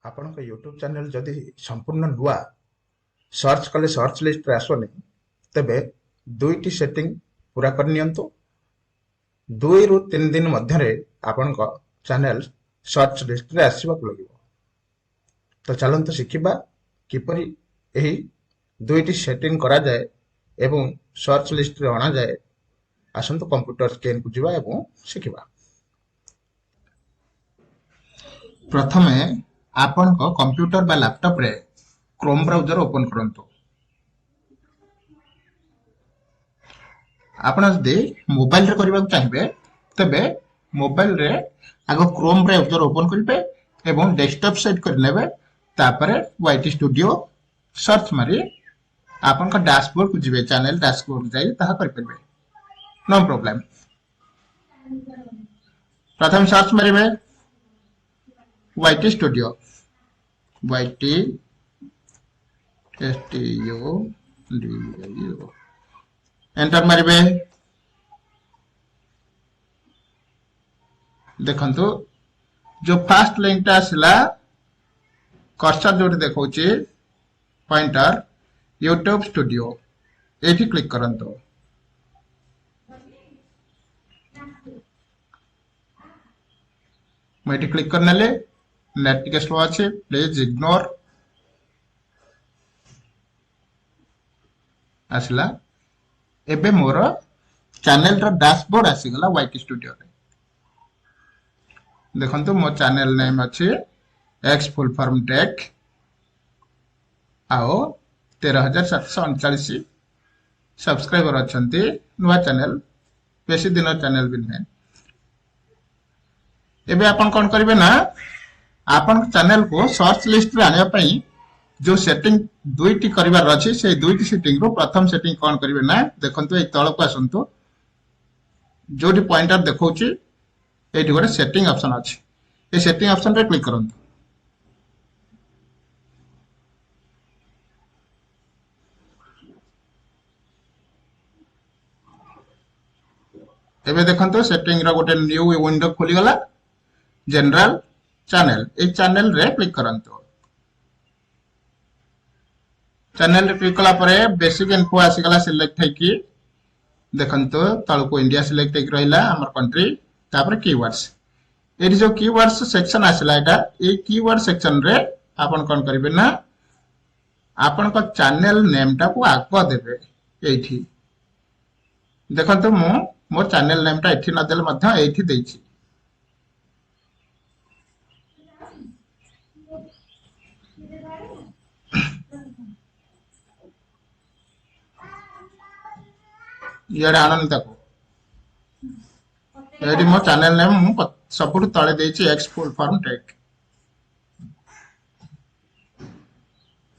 ଆପଣଙ୍କ YouTube channel ଯଦି ସମ୍ପୂର୍ଣ୍ଣ ନୂଆ ସର୍ଚ୍ଚ କଲେ ସର୍ଚ୍ଚ ଲିଷ୍ଟରେ ଆସୁନି ତେବେ ଦୁଇଟି ସେଟିଂ ପୁରା କରିନିଅନ୍ତୁ। 2 ରୁ 3 ଦିନ ମଧ୍ୟରେ ଆପଣଙ୍କ ଚ୍ୟାନେଲ ସର୍ଚ୍ଚ ଲିଷ୍ଟରେ ଆସିବାକୁ ଲାଗିବ। ତ ଚାଲନ୍ତୁ ଶିଖିବା କିପରି ଏହି ଦୁଇଟି ସେଟିଂ କରାଯାଏ ଏବଂ ସର୍ଚ୍ଚ ଲିଷ୍ଟରେ ଅଣାଯାଏ। ଆସନ୍ତୁ କମ୍ପ୍ୟୁଟର ସ୍କ୍ରିନକୁ ଯିବା ଏବଂ ଶିଖିବା। ପ୍ରଥମେ ଆପଣଙ୍କ କମ୍ପ୍ୟୁଟର ବା ଲ୍ୟାପଟପ ରେ କ୍ରୋମ ବ୍ରାଉଜର ଓପନ କରନ୍ତୁ। ଆପଣ ଯଦି ମୋବାଇଲ ରେ କରିବାକୁ ଚାହିଁବେ ତେବେ ମୋବାଇଲ ରେ ଆଗ କ୍ରୋମ ବ୍ରାଉଜର ଓପନ କରିବେ ଏବଂ ଡେସ୍କଟପ ସେଟ୍ କରିନେବେ। ତାପରେ ୱାଇଟି ଷ୍ଟୁଡିଓ ସର୍ଚ୍ଚ ମାରି ଆପଣଙ୍କ ଡ୍ୟାଶବୋର୍ଡ କୁ ଯିବେ। ଚ୍ୟାନେଲ ଡ୍ୟାଶବୋର୍ଡ ଯାଇ ତାହା କରିପାରିବେ, नो प्रॉब्लम। प्रथम सर्च मारिबे ୱାଇଟି ଷ୍ଟୁଡିଓ, ୱାଇଟି STUDIO एंटर मारिबे। देखंतु जो फर्स्ट लिंक टा आसिला कर्सर जोटी देखौची पॉइंटर यूट्यूब स्टूडियो, एठी क्लिक करंतु। मैं क्लिक करने नेट टिके स्लो अच्छे, प्लीज इग्नोर। आसला एबे मोर चैनल रो डैशबोर्ड आसीगला ୱାଇଟି ଷ୍ଟୁଡିଓ रे। देखंतु मो चैनल नेम अछि xfullform टेक आओ 13,739 सब्सक्राइबर अछंती। नुवा चैनल बेसी दिन चैनल भी नहीं। एबे अपन कौन करिवे ना आपन चैनल को सर्च लिस्ट रे आनिया पई जो सेटिंग दुईटी करिवार अछि से दुईटी सेटिंग रो प्रथम सेटिंग कौन करिवे ना देखंतु ए तळ को आसंतु। जोटी पॉइंटर देखौची एठी गोटे सेटिंग ऑप्शन अछि। ए सेटिंग ऑप्शन रे क्लिक करंतु। एबे देखंतु सेटिंग रो गोटे न्यू विंडो खोली गला। जनरल चैनल, ए चैनल रे क्लिक करंतु। चैनल रे क्लिक कला परे बेसिक इन्फो आसी गला सिलेक्ट है कि देखंतु तळ को इंडिया सिलेक्ट है रहिला हमर कंट्री। तापर कीवर्ड्स, एठी जो कीवर्ड्स सेक्शन आसिला एटा ए कीवर्ड सेक्शन रे आपन कोन करिवे ना आपन को चैनल नेम टा को आगो देबे। एठी देखंतु मो मोर चैनल नेम टा एठी न देले मध्य एठी देछि। याडे आनंद ताको एडी मो चैनल नेम मु सबुठ तळे देछि xfullform टेक।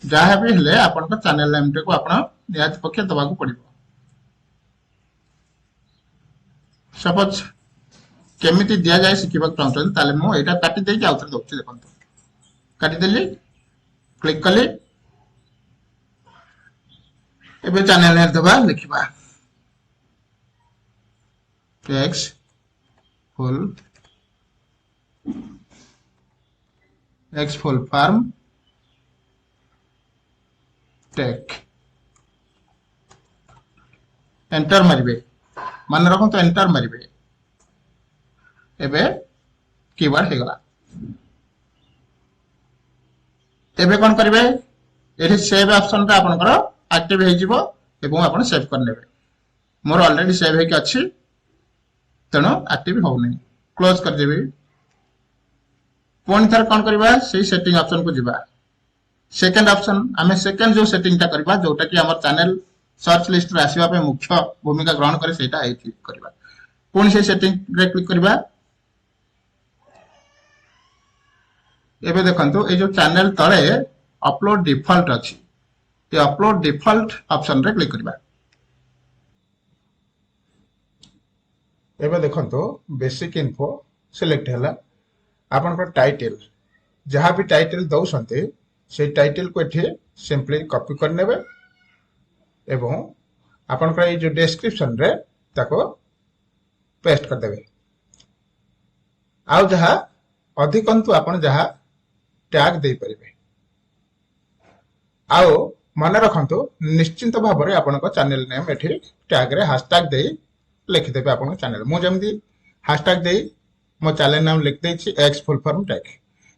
जहाँ भी हेले आपन को चैनल नेम टे को आपन नियात पक्ष दबा को पड़िबो। सपोज केमिति दिया जाय सिखिबा चाहछन ताले मु एटा काटि देइ कि आउथर दोछि। देखंतु काटि देली, क्लिक कले एबे चैनल नेम दबा लिखिबा xfullform टेक एंटर मारिबे। मान रखो तो एंटर मारिबे। एबे कीवर्ड हे गला। एबे कोन करिवे एठी सेव ऑप्शन रे आपनकर एक्टिव हे जिवो एवं आपन सेव कर लेबे। मोर ऑलरेडी सेव हे के अछि तनो एक्टिव हो नै, क्लोज कर देबे। कोन थर कोन करबा से सेटिंग ऑप्शन को जिबा। सेकंड ऑप्शन हमें सेकंड जो सेटिंग ता करबा जोटा कि हमर चैनल सर्च लिस्ट रे आसीबा पे मुख्य भूमिका ग्रहण करे सेटा ए क्लिक करबा। कोन से सेटिंग रे क्लिक करबा। एबे देखंतु ए जो चैनल तळे अपलोड डिफॉल्ट अछि, ए अपलोड डिफॉल्ट ऑप्शन रे क्लिक करबा। एबे देखंतु बेसिक इन्फो सिलेक्ट हैला। आपन को टाइटल जहां भी टाइटल दउसंते से टाइटल को एठी सिंपली कॉपी कर नेबे एवं आपन को ए जो डिस्क्रिप्शन रे ताको पेस्ट कर देबे। आउ जहां अधिकंतु आपन जहां टैग दे परिबे आओ मन रखंतु निश्चिंत भाबरे आपनको चैनल नेम एठी टैग रे हैशटैग दे लिखि देबे आपन चैनल मु जेमदी हैशटैग दे मो चैनल नाम लिख देछि xfullform टैग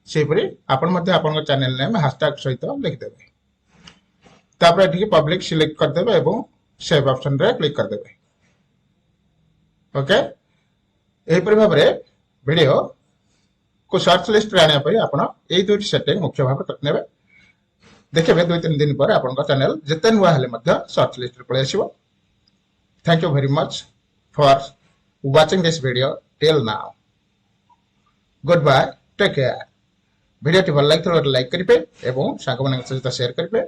सेपरि आपन मध्ये आपन चैनल नेम हैशटैग सहित लिखि देबे तापर एठी पब्लिक सिलेक्ट कर देबे एवं सेव ऑप्शन रे क्लिक कर देबे ओके एही परि भाबरे वीडियो को सर्च लिस्ट रे आने परि आपन एई दुटी सेटिंग मुख्य भाबरे करनेबे देखिए 2-3 दिन पर आपन चैनल जिते नुआ हेले मध्य सर्च लिस्ट पळे आसीबो thank you very much for watching this video till now goodbye take care video टी भल लागथलो लाइक करिवे एवं सांग मन सहित शेयर करिवे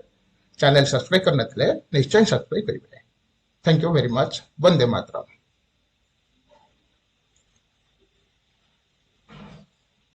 चैनल सब्सक्राइब करनथले निश्चय सब्सक्राइब करिवे thank you very much Vande Mataram.